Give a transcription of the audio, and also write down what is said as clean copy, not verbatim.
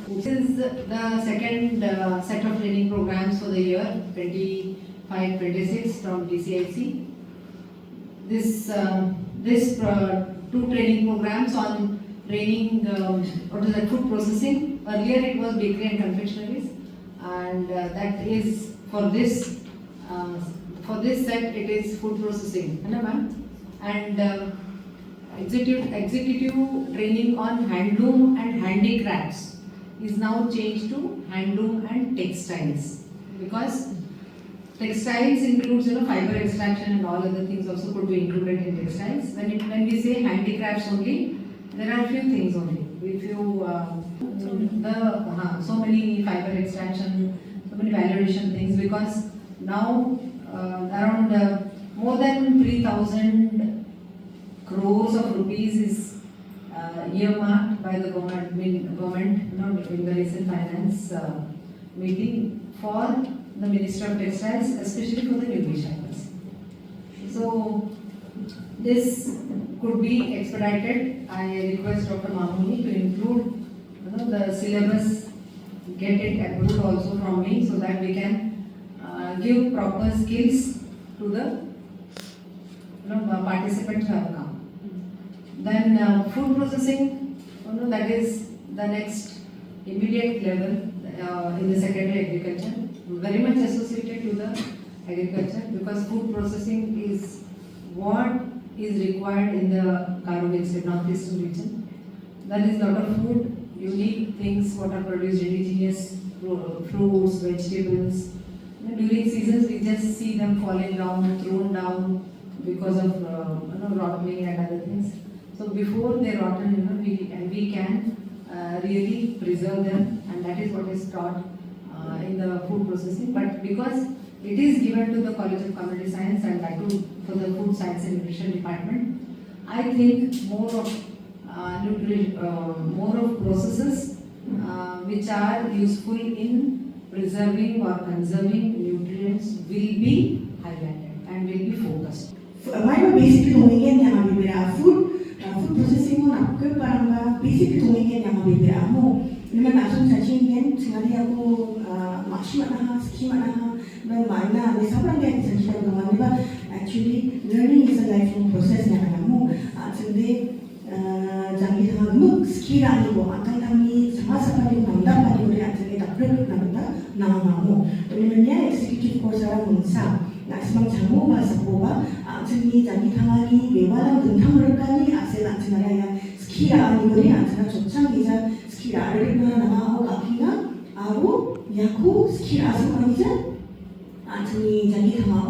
This is the second set of training programs for the year 25-26 from DCIC. This two training programs on training what is that, food processing. Earlier it was bakery and confectionaries, and that is for this set it is food processing, hello ma'am, and executive training on handloom and handicrafts is now changed to handloom and textiles, because textiles includes fiber extraction and all other things also could be included in textiles. When we say handicrafts only, there are a few things only. If you so many fiber extraction, so many validation things, because now around more than 3,000 crores of rupees is earmarked by the government in the recent finance meeting for the Minister of Textiles, especially for the newbie shakers. So this could be expedited. I request Dr. Mamuni to include the syllabus, get it approved also from me, so that we can give proper skills to the participants who have come. Then food processing, that is the next immediate level in the secondary agriculture, very much associated to the agriculture, because food processing is what is required in the Karwar state, northeastern region. That is lot of food, unique things what are produced, indigenous fruits, vegetables. During seasons we just see them falling down, thrown down because of rotting and other things. So before they rotten, we can really preserve them, and that is what is taught in the food processing. But because it is given to the College of Community Science and that too for the Food Science and Nutrition Department, I think more of processes which are useful in preserving or conserving nutrients will be highlighted and will be focused. Why basically doing it? Food processing mo nakkel parang basic doing it yang mabibira mo. Naman nasun sa chinggen singari ako maksima na skima na mana may sobrang ganyan sa siya gawa, di ba? Actually, learning is a lifelong process na kaya mo. Sindi jangi tanga mo skira ni mo akan kami sama-sama yung namdam pa yung reaction kita prepare na benda na mo. Naman executive course ara mungsa. Nasimang jamu bahasa Boba, seni jangi tangani bewalang tentang mereka ni asal antara yang skira ani beri antara cocang bisa skira ada nama aku kakina, aku yaku skira asal mana je, antara jangi tangau